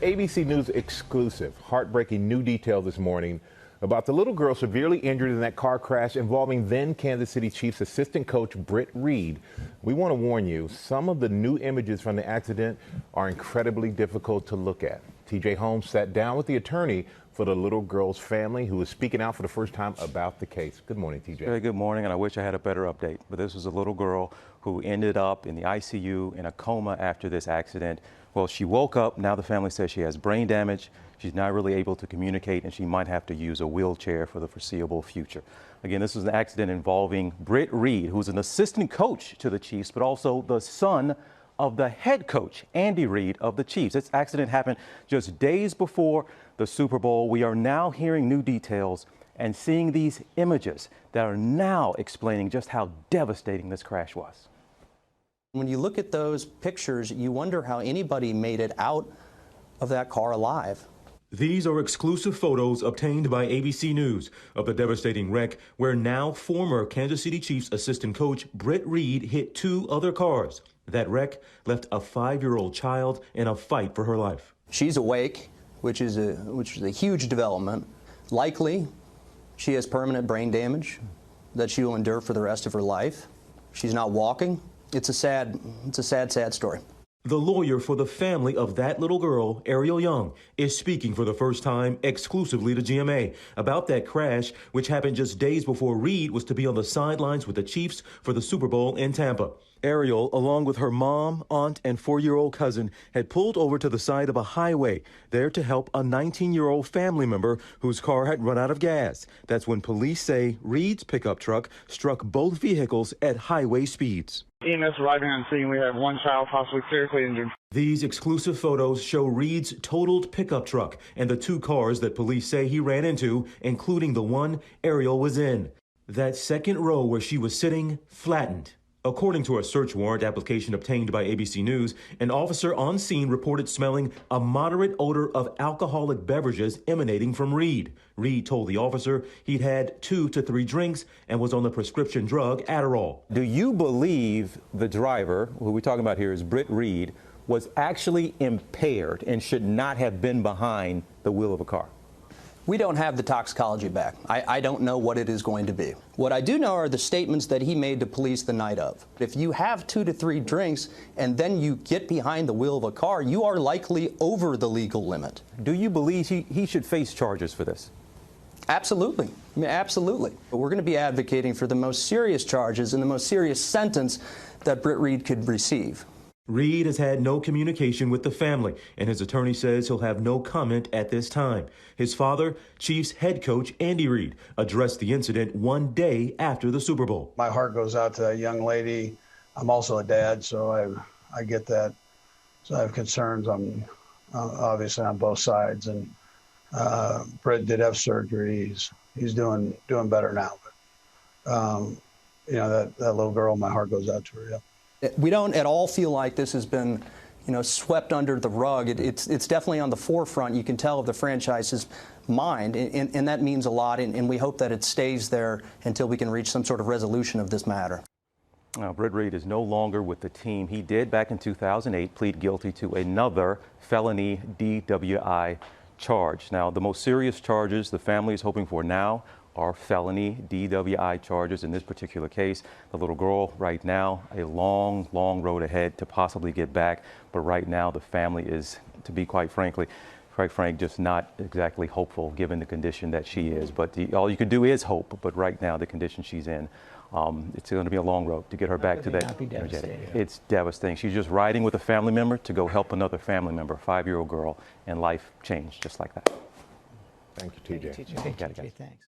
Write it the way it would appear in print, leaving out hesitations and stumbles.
ABC News exclusive, heartbreaking new detail this morning about the little girl severely injured in that car crash involving then Kansas City Chiefs assistant coach Britt Reid. We want to warn you, some of the new images from the accident are incredibly difficult to look at. TJ Holmes sat down with the attorney for the little girl's family, who is speaking out for the first time about the case. Good morning, TJ. Very good morning, and I wish I had a better update. But this was a little girl who ended up in the ICU in a coma after this accident. Well, she woke up. Now the family says she has brain damage. She's not really able to communicate, and she might have to use a wheelchair for the foreseeable future. Again, this was an accident involving Britt Reid, who's an assistant coach to the Chiefs, but also the son of the head coach, Andy Reid, of the Chiefs. This accident happened just days before the Super Bowl. We are now hearing new details and seeing these images that are now explaining just how devastating this crash was. When you look at those pictures, you wonder how anybody made it out of that car alive. These are exclusive photos obtained by ABC News of the devastating wreck where now former Kansas City Chiefs assistant coach Britt Reid hit two other cars. That wreck left a 5-year-old child in a fight for her life. She's awake, which is a huge development. Likely, she has permanent brain damage that she will endure for the rest of her life. She's not walking. It's a sad story. The lawyer for the family of that little girl, Ariel Young, is speaking for the first time exclusively to GMA about that crash, which happened just days before Reid was to be on the sidelines with the Chiefs for the Super Bowl in Tampa. Ariel, along with her mom, aunt, and 4-year-old cousin, had pulled over to the side of a highway, there to help a 19-year-old family member whose car had run out of gas. That's when police say Reid's pickup truck struck both vehicles at highway speeds. EMS arriving on scene, we have one child possibly seriously injured. These exclusive photos show Reid's totaled pickup truck and the two cars that police say he ran into, including the one Ariel was in. That second row where she was sitting flattened. According to a search warrant application obtained by ABC News, an officer on scene reported smelling a moderate odor of alcoholic beverages emanating from Reid. Reid told the officer he'd had 2 to 3 drinks and was on the prescription drug Adderall. Do you believe the driver, who we're talking about here is Britt Reid, was actually impaired and should not have been behind the wheel of a car? We don't have the toxicology back. I don't know what it is going to be. What I do know are the statements that he made to police the night of. If you have 2 to 3 drinks and then you get behind the wheel of a car, you are likely over the legal limit. Do you believe he should face charges for this? Absolutely. I mean, absolutely. But we're going to be advocating for the most serious charges and the most serious sentence that Britt Reid could receive. Reid has had no communication with the family, and his attorney says he'll have no comment at this time. His father, Chiefs head coach Andy Reid, addressed the incident one day after the Super Bowl. My heart goes out to that young lady. I'm also a dad, so I get that. So I have concerns obviously on both sides. And Britt did have surgery. He's doing better now. But you know, that little girl, my heart goes out to her. Yeah. We don't at all feel like this has been, swept under the rug. It's definitely on the forefront, you can tell, of the franchise's mind, and that means a lot, and we hope that it stays there until we can reach some sort of resolution of this matter. Now, Britt Reid is no longer with the team. He did, back in 2008, plead guilty to another felony DWI charge. Now, the most serious charges the family is hoping for now are felony DWI charges in this particular case. The little girl right now, a long, long road ahead to possibly get back. But right now, the family is, to be quite frank, just not exactly hopeful given the condition that she is. But all you can do is hope. But right now, the condition she's in, it's going to be a long road to get her back to that energetic. It's devastating. She's just riding with a family member to go help another family member, a 5-year-old girl, and life changed just like that. Thank you, TJ. Thank you, TJ. Thanks.